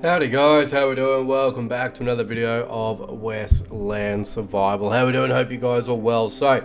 Howdy guys, how we doing? Welcome back to another video of Westland Survival. How we doing? Hope you guys are well. So,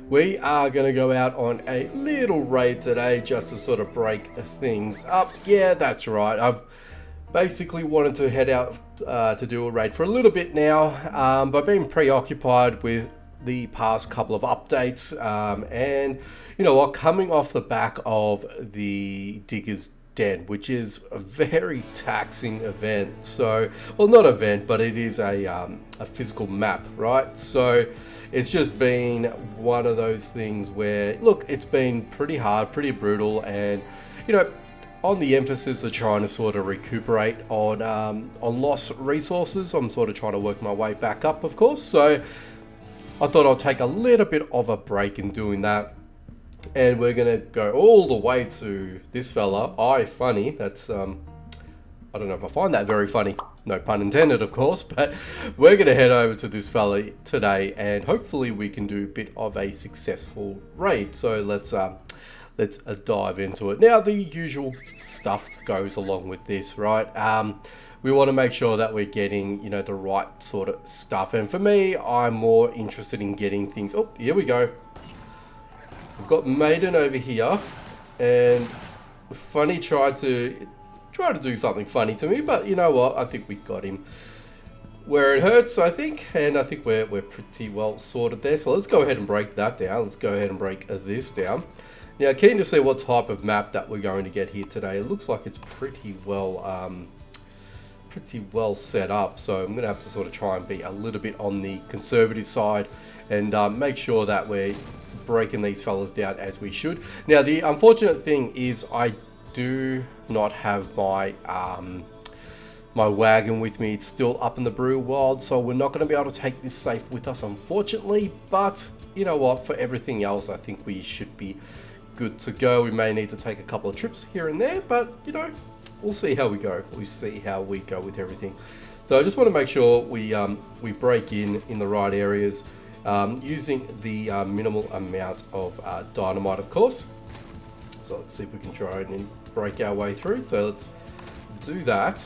we are going to go out on a little raid today just to sort of break things up. Yeah, that's right. I've basically wanted to head out to do a raid for a little bit now, but been preoccupied with the past couple of updates, and you know what, coming off the back of the Diggers Den, which is a very taxing event. So, well, not event, but it is a physical map, right? So it's just been one of those things where, look, it's been pretty hard, pretty brutal, and you know, on the emphasis of trying to sort of recuperate on lost resources, I'm sort of trying to work my way back up, of course. So I thought I'll take a little bit of a break in doing that. And we're going to go all the way to this fella, iFunny. That's, I don't know if I find that very funny. No pun intended, of course. But we're going to head over to this fella today. And hopefully we can do a bit of a successful raid. So let's dive into it. Now, the usual stuff goes along with this, right? We want to make sure that we're getting, you know, the right sort of stuff. And for me, I'm more interested in getting things... Oh, here we go. We've got Maiden over here, and Funny tried to do something funny to me, but you know what? I think we got him where it hurts, I think, and I think we're pretty well sorted there. So let's go ahead and break that down. Let's go ahead and break this down. Now, keen to see what type of map that we're going to get here today. It looks like it's pretty well set up, so I'm gonna have to sort of try and be a little bit on the conservative side and make sure that we're breaking these fellas down as we should. Now, the unfortunate thing is I do not have my my wagon with me. It's still up in the Brew Wild, so we're not going to be able to take this safe with us, unfortunately. But you know what, for everything else, I think we should be good to go. We may need to take a couple of trips here and there, but you know, we'll see how we go. We see how we go with everything. So I just want to make sure we break in the right areas, using the minimal amount of dynamite, of course. So let's see if we can try and break our way through. So let's do that.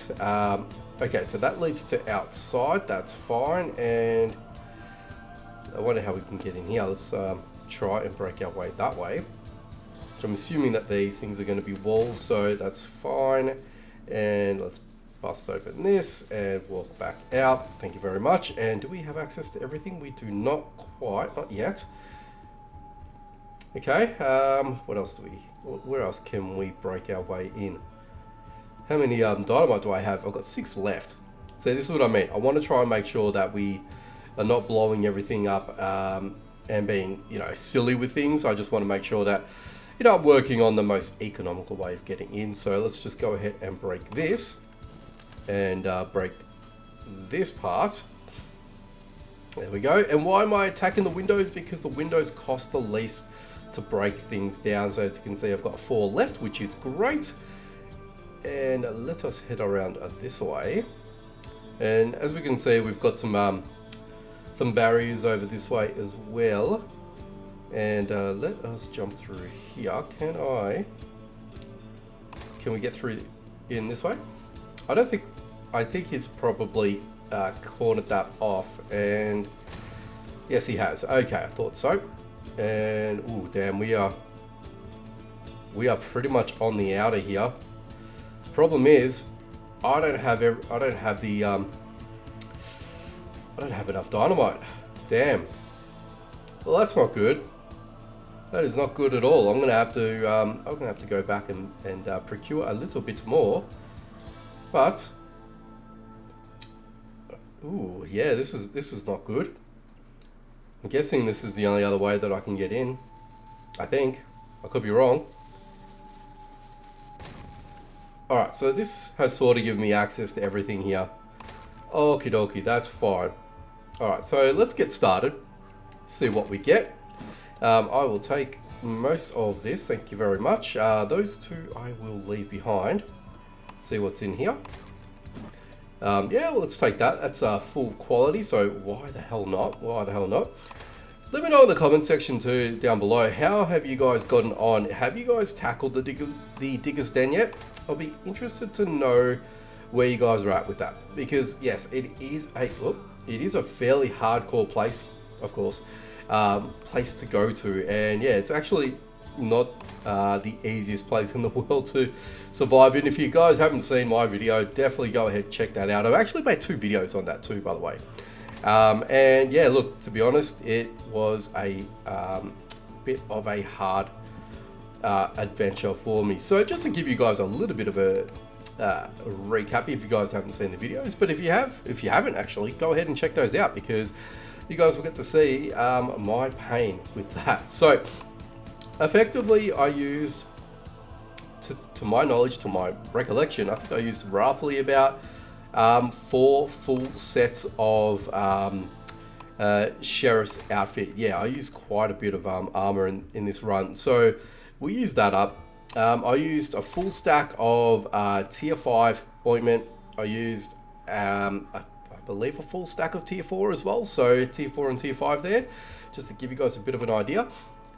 Okay, so that leads to outside. That's fine. And I wonder how we can get in here. Let's try and break our way that way. So I'm assuming that these things are going to be walls, so that's fine. And let's bust open this and walk back out. Thank you very much. And do we have access to everything? We do not quite, not yet. Okay, what else do we, where else can we break our way in? How many dynamite do I have? I've got 6 left. So this is what I mean. I want to try and make sure that we are not blowing everything up and being, you know, silly with things. I just want to make sure that, you know, I'm working on the most economical way of getting in. So let's just go ahead and break this. And break this part. There we go. And why am I attacking the windows? Because the windows cost the least to break things down. So as you can see, I've got 4 left, which is great. And let us head around this way. And as we can see, we've got some barriers over this way as well. And let us jump through here. Can we get through in this way? I think he's probably cornered that off, and yes, he has. Okay, I thought so. And oh damn, we are pretty much on the outer here. Problem is, I don't have enough dynamite. Damn. Well, that's not good. That is not good at all. I'm gonna have to go back and procure a little bit more. But, ooh, yeah, this is not good. I'm guessing this is the only other way that I can get in. I think. I could be wrong. Alright, so this has sort of given me access to everything here. Okie dokie, that's fine. Alright, so let's get started. See what we get. I will take most of this, thank you very much. Those two I will leave behind. See what's in here. Yeah, well, let's take that. That's full quality, so why the hell not? Why the hell not? Let me know in the comment section too, down below, how have you guys gotten on? Have you guys tackled the Diggers Den yet? I'll be interested to know where you guys are at with that, because yes, it is a fairly hardcore place, of course, place to go to, and yeah, it's actually not the easiest place in the world to survive in. If you guys haven't seen my video, definitely go ahead, check that out. I've actually made 2 videos on that too, by the way. And yeah, look, to be honest, it was a bit of a hard adventure for me. So just to give you guys a little bit of a recap, if you guys haven't seen the videos, but if you haven't actually, go ahead and check those out, because you guys will get to see my pain with that. So effectively, I used, to my knowledge, to my recollection, I think I used roughly about 4 full sets of sheriff's outfit. Yeah, I used quite a bit of armor in this run, so we used that up. I used a full stack of tier 5 ointment. I used I believe a full stack of tier 4 as well, so tier 4 and tier 5 there, just to give you guys a bit of an idea.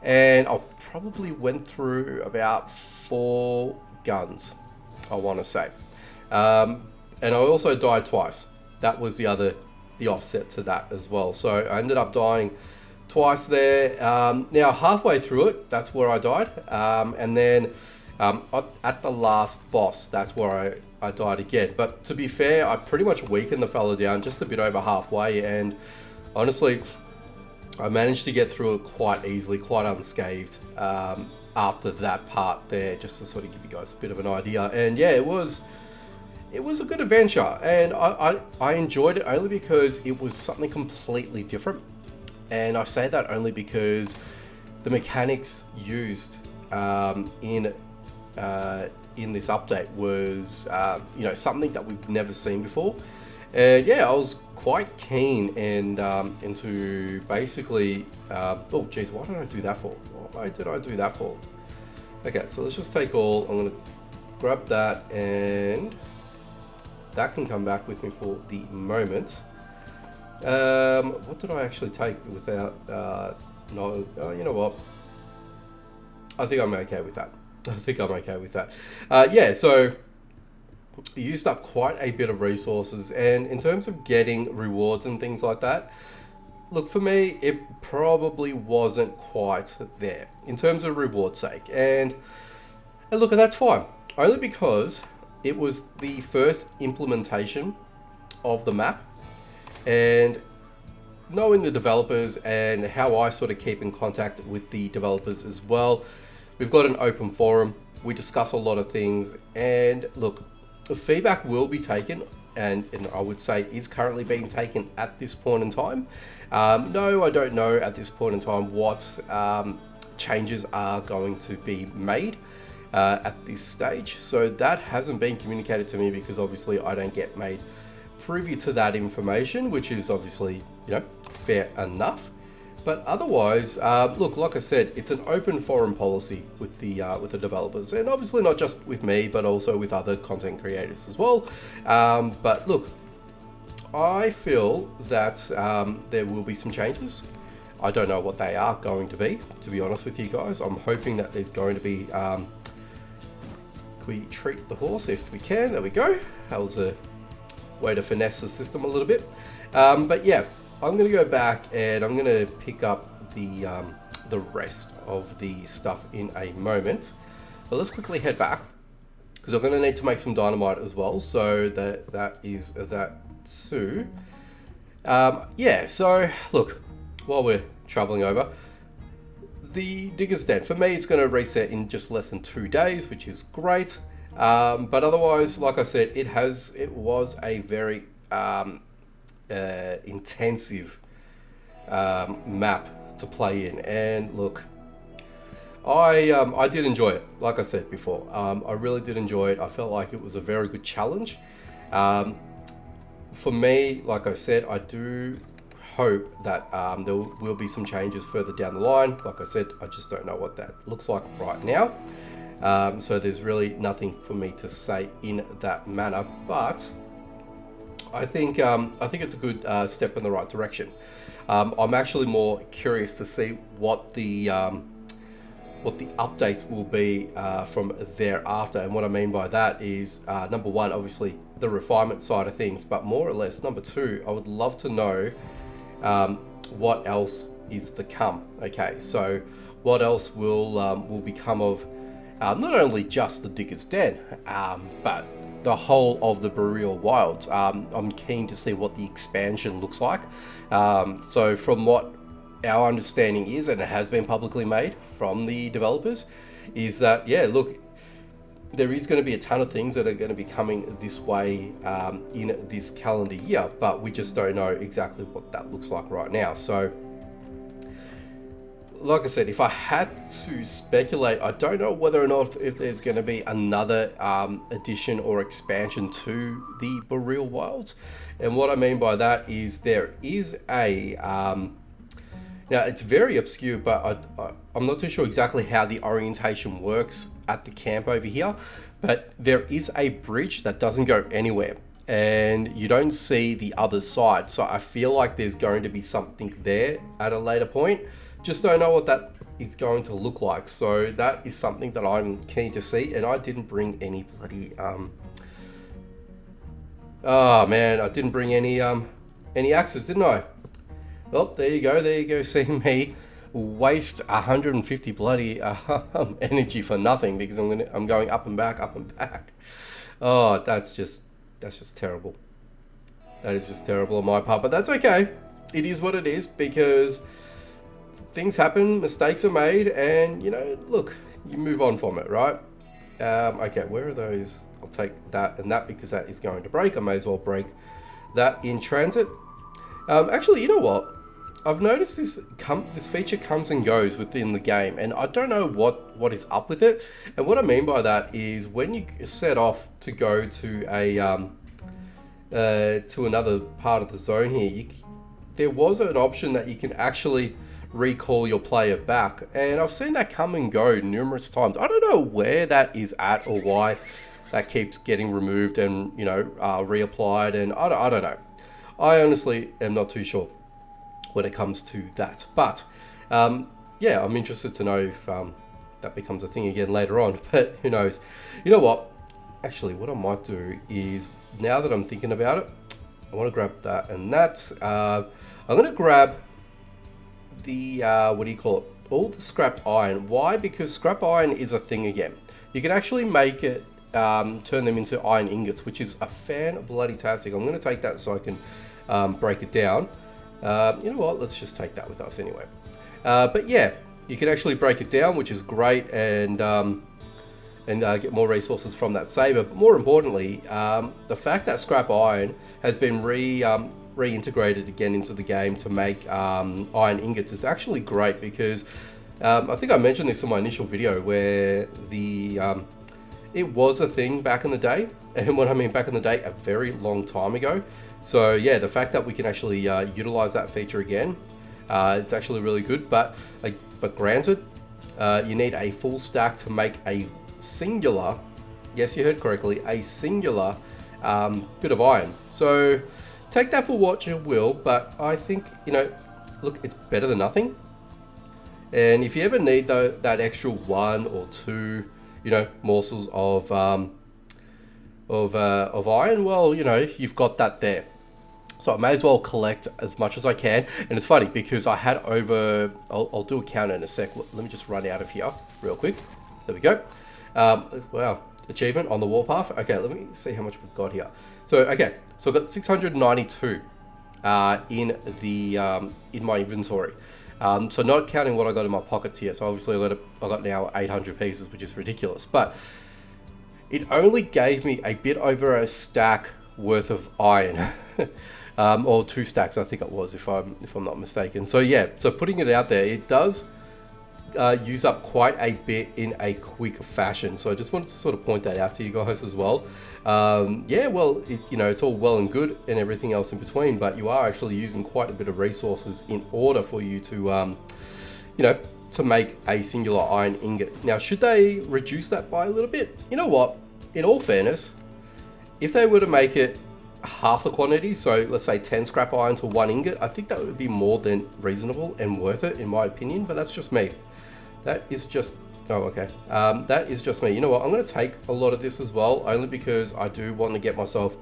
And I probably went through about 4 guns, I want to say. And I also died twice. That was the offset to that as well. So I ended up dying twice there. Now halfway through it, that's where I died. And then at the last boss, that's where I died again. But to be fair, I pretty much weakened the fella down just a bit over halfway. And honestly, I managed to get through it quite easily, quite unscathed after that part there, just to sort of give you guys a bit of an idea. And yeah, it was a good adventure, and I enjoyed it only because it was something completely different. And I say that only because the mechanics used in this update was something that we've never seen before. And yeah, I was quite keen and into basically oh geez, what did I do that for? Why did I do that for? Okay, so let's just take all. I'm gonna grab that, and that can come back with me for the moment. What did I actually take without no, you know what, I think I'm okay with that. Yeah, so used up quite a bit of resources, and in terms of getting rewards and things like that, look, for me, it probably wasn't quite there in terms of reward sake. And look, that's fine, only because it was the first implementation of the map, and knowing the developers and how I sort of keep in contact with the developers as well, we've got an open forum, we discuss a lot of things, and look, the feedback will be taken, and I would say is currently being taken at this point in time. No, I don't know at this point in time what changes are going to be made at this stage. So that hasn't been communicated to me, because obviously I don't get made privy to that information, which is obviously, fair enough. But otherwise, look, like I said, it's an open forum policy with the developers, and obviously not just with me, but also with other content creators as well. But look, I feel that there will be some changes. I don't know what they are going to be honest with you guys. I'm hoping that there's going to be, can we treat the horse? Yes, we can. There we go. That was a way to finesse the system a little bit. But yeah, I'm going to go back and I'm going to pick up the rest of the stuff in a moment. But let's quickly head back, because I'm going to need to make some dynamite as well. So that is that too. Yeah, so look, while we're traveling over, the Digger's Den, for me, it's going to reset in just less than 2 days, which is great. But otherwise, like I said, it was a very intensive map to play in, and look, I did enjoy it. Like I said before, I really did enjoy it. I felt like it was a very good challenge. For me, like I said, I do hope that there will be some changes further down the line. Like I said, I just don't know what that looks like right now. So there's really nothing for me to say in that manner, but I think it's a good step in the right direction. I'm actually more curious to see what the what the updates will be from thereafter. And what I mean by that is, number one, obviously the refinement side of things, but more or less, number two, I would love to know what else is to come. Okay, so what else will become of not only just the Digger's Den, but the whole of the Boreal Wilds. I'm keen to see what the expansion looks like. So from what our understanding is, and it has been publicly made from the developers, is that, yeah, look, there is going to be a ton of things that are going to be coming this way in this calendar year, but we just don't know exactly what that looks like right now. So like I said, if I had to speculate, I don't know whether or not if there's going to be another addition or expansion to the Boreal Wilds. And what I mean by that is there is a now it's very obscure, but I'm not too sure exactly how the orientation works at the camp over here, but there is a bridge that doesn't go anywhere and you don't see the other side. So I feel like there's going to be something there at a later point. Just don't know what that is going to look like. So that is something that I'm keen to see. And I didn't bring any bloody oh man, I didn't bring any axes, didn't I? Well, there you go, seeing me waste 150 bloody energy for nothing because I'm going up and back. Oh, that's just terrible. That is just terrible on my part, but that's okay. It is what it is, because things happen, mistakes are made, and you know, look, you move on from it, right? Okay, where are those? I'll take that and that because that is going to break. I may as well break that in transit. Actually, you know what? I've noticed this feature comes and goes within the game, and I don't know what is up with it. And what I mean by that is when you set off to go to another part of the zone here, there was an option that you can actually recall your player back, and I've seen that come and go numerous times. I don't know where that is at or why that keeps getting removed and, you know, reapplied, and I don't know. I honestly am not too sure when it comes to that, but yeah, I'm interested to know if that becomes a thing again later on, but who knows. You know what, actually what I might do is, now that I'm thinking about it, I want to grab that and that. I'm going to grab the what do you call it, all the scrap iron. Why? Because scrap iron is a thing again. You can actually make it turn them into iron ingots, which is a fan-bloody-tastic. I'm going to take that so I can break it down. You know what, let's just take that with us anyway. But yeah, you can actually break it down, which is great, and get more resources from that saber. But more importantly, the fact that scrap iron has been reintegrated again into the game to make iron ingots is actually great, because I think I mentioned this in my initial video where it was a thing back in the day, and when I mean back in the day, a very long time ago. So yeah, the fact that we can actually utilize that feature again, it's actually really good. But granted, you need a full stack to make a singular, yes, you heard correctly, a singular bit of iron. So take that for what you will, but I think, you know, look, it's better than nothing. And if you ever need that extra 1 or 2, you know, morsels of iron, well, you know, you've got that there. So I may as well collect as much as I can. And it's funny because I had over, I'll do a count in a sec. Let me just run out of here real quick. There we go. Wow, achievement on the warpath. Okay, let me see how much we've got here. So, okay, so I've got 692 in my inventory. So not counting what I got in my pockets here. So obviously I got now 800 pieces, which is ridiculous. But it only gave me a bit over a stack worth of iron. Or 2 stacks, I think it was, if I'm not mistaken. So yeah, so putting it out there, it does use up quite a bit in a quick fashion. So I just wanted to sort of point that out to you guys as well. Yeah, well, you know, it's all well and good and everything else in between, but you are actually using quite a bit of resources in order for you to, you know, to make a singular iron ingot. Now, should they reduce that by a little bit? You know what? In all fairness, if they were to make it half the quantity, so let's say 10 scrap iron to 1 ingot, I think that would be more than reasonable and worth it, in my opinion. But that's just me. That is just Oh, okay. That is just me. You know what? I'm going to take a lot of this as well, only because I do want to get myself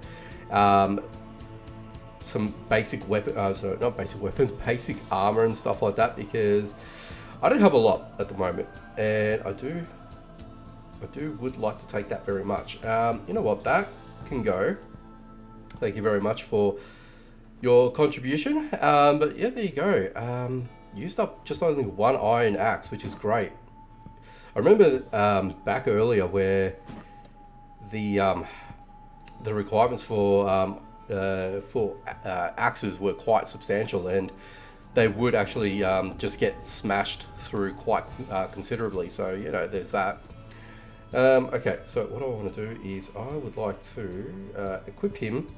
some basic weapon. Sorry, not basic weapons, basic armor and stuff like that, because I don't have a lot at the moment, and I would like to take that very much. You know what? That can go. Thank you very much for your contribution. But yeah, there you go. Used up just only one iron axe, which is great. I remember back earlier where the requirements for axes were quite substantial, and they would actually just get smashed through quite considerably. So you know, there's that. Okay, so what I want to do is I would like to equip him.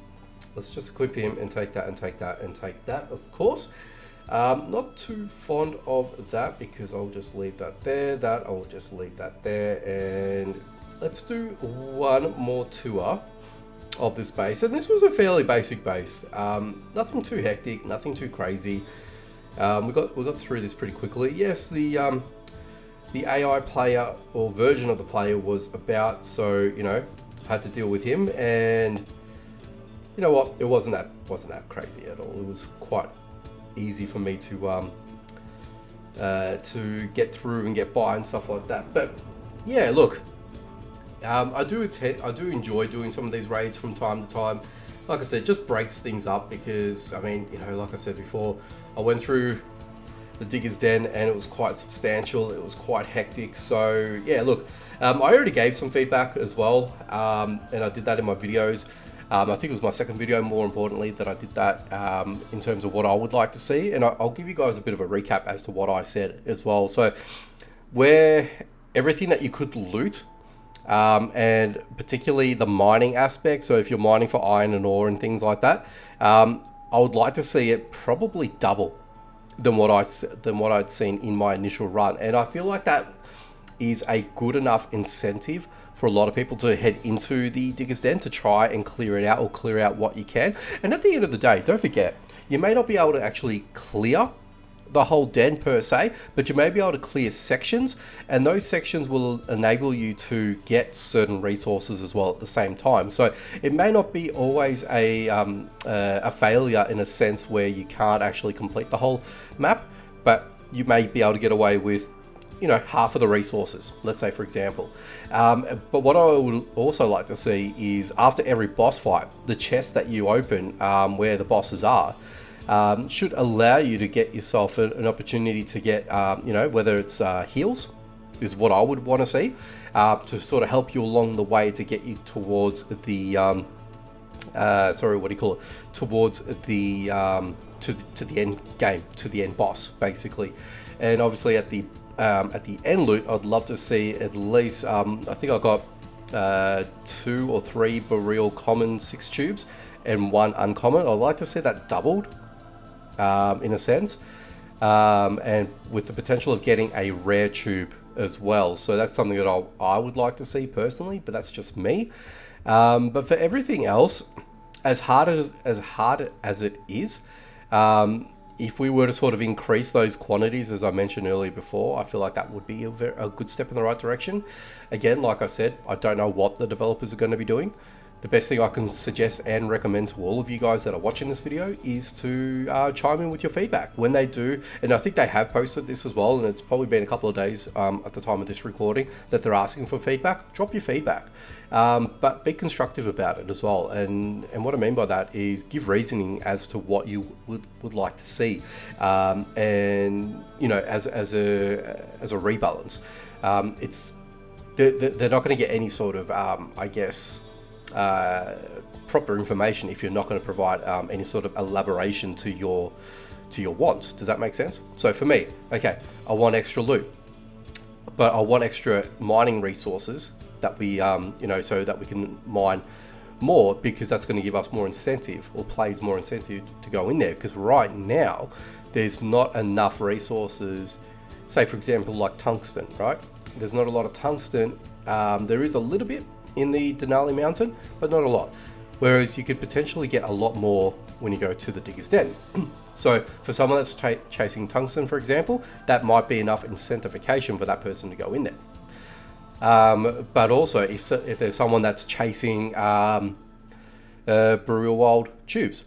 Let's just equip him and take that and take that and take that, of course. Not too fond of that, because I'll just leave that there, I'll just leave that there, and let's do one more tour of this base. And this was a fairly basic base, nothing too hectic, nothing too crazy. We got through this pretty quickly. Yes, the AI player or version of the player was about, so you know, had to deal with him, and you know what, it wasn't that crazy at all. It was quite easy for me to get through and get by and stuff like that. But yeah, look, I do enjoy doing some of these raids from time to time. Like I said, just breaks things up, because I mean, you know, like I said before, I went through the Digger's Den and it was quite substantial, it was quite hectic. So yeah, look, I already gave some feedback as well, and I did that in my videos. I think it was my second video, more importantly, that I did that in terms of what I would like to see. And I'll give you guys a bit of a recap as to what I said as well. So where everything that you could loot, and particularly the mining aspect. So if you're mining for iron and ore and things like that, I would like to see it probably double than what I'd seen in my initial run. And I feel like that is a good enough incentive for a lot of people to head into the Digger's Den to try and clear it out, or clear out what you can. And at the end of the day, don't forget, you may not be able to actually clear the whole den per se, but you may be able to clear sections, and those sections will enable you to get certain resources as well at the same time. So it may not be always a failure in a sense where you can't actually complete the whole map, but you may be able to get away with, you know, half of the resources, let's say, for example. But what I would also like to see is, after every boss fight, the chests that you open where the bosses are should allow you to get yourself an opportunity to get, you know, whether it's heals, is what I would want to see, to sort of help you along the way to get you towards the, towards the, to the end game, to the end boss, basically. And obviously at the end loot, I'd love to see at least, I think I got 2 or 3 Boreal Common 6 tubes and 1 Uncommon. I'd like to see that doubled, in a sense, and with the potential of getting a rare tube as well. So that's something that I would like to see personally, but that's just me. But for everything else, as hard as it is, if we were to sort of increase those quantities, as I mentioned earlier before, I feel like that would be a good step in the right direction. Again, like I said, I don't know what the developers are going to be doing. The best thing I can suggest and recommend to all of you guys that are watching this video is to chime in with your feedback when they do. And I think they have posted this as well, and it's probably been a couple of days at the time of this recording that they're asking for feedback. Drop your feedback, but be constructive about it as well. And what I mean by that is give reasoning as to what you would like to see, and you know, as a rebalance. They're not going to get any sort of I guess proper information if you're not going to provide any sort of elaboration to your want. Does that make sense? So for me, okay, I want extra loot, but I want extra mining resources that we you know, so that we can mine more, because that's going to give us more incentive, or players more incentive to go in there. Because right now there's not enough resources, say for example like tungsten, right? There's not a lot of tungsten. There is a little bit in the Denali Mountain, but not a lot. Whereas you could potentially get a lot more when you go to the Digger's Den. So for someone that's chasing tungsten, for example, that might be enough incentivization for that person to go in there. But also if there's someone that's chasing burial wild tubes,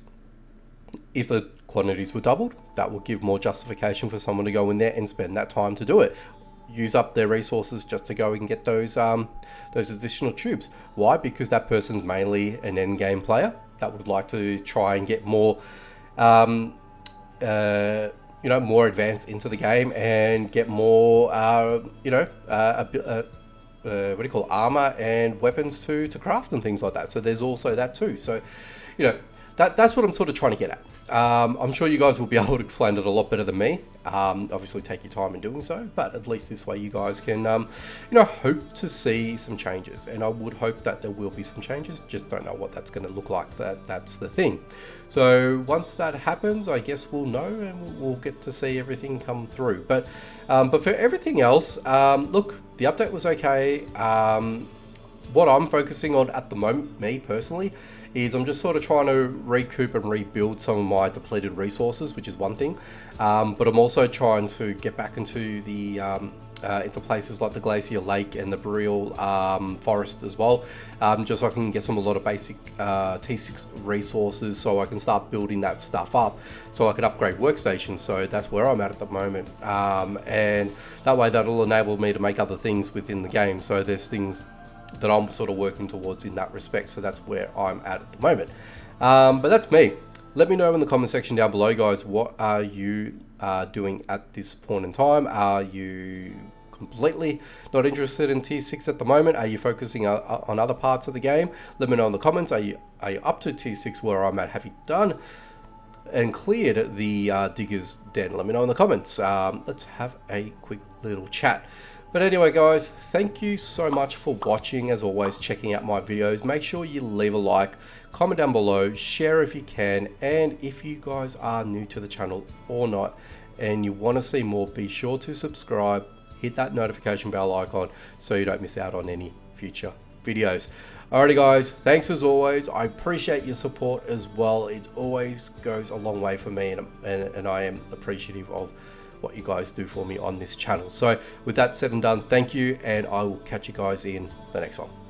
if the quantities were doubled, that will give more justification for someone to go in there and spend that time to do it. Use up their resources just to go and get those additional tubes. Why? Because that person's mainly an endgame player that would like to try and get more, more advanced into the game and get more, armor and weapons to craft and things like that. So there's also that too. So, that's what I'm sort of trying to get at. I'm sure you guys will be able to explain it a lot better than me. Obviously take your time in doing so, but at least this way you guys can, hope to see some changes. And I would hope that there will be some changes, just don't know what that's going to look like. That's the thing. So once that happens, I guess we'll know and we'll get to see everything come through. But for everything else, look, the update was okay. What I'm focusing on at the moment, me personally, is I'm just sort of trying to recoup and rebuild some of my depleted resources, which is one thing. But I'm also trying to get back into the into places like the Glacier Lake and the Boreal Forest as well, just so I can get a lot of basic T6 resources, so I can start building that stuff up, so I can upgrade workstations. So that's where I'm at the moment, and that way that'll enable me to make other things within the game. So there's things that I'm sort of working towards in that respect. So that's where I'm at the moment. But that's me. Let me know in the comment section down below, guys, what are you doing at this point in time? Are you completely not interested in Tier 6 at the moment? Are you focusing on other parts of the game? Let me know in the comments. Are you up to Tier 6 where I'm at? Have you done and cleared the Digger's Den? Let me know in the comments. Let's have a quick little chat. But anyway, guys, thank you so much for watching, as always, checking out my videos. Make sure you leave a like, comment down below, share if you can, and if you guys are new to the channel or not and you want to see more, be sure to subscribe, hit that notification bell icon so you don't miss out on any future videos. Alrighty, guys, thanks as always. I appreciate your support as well. It always goes a long way for me, and I am appreciative of what you guys do for me on this channel. So with that said and done, thank you, and I will catch you guys in the next one.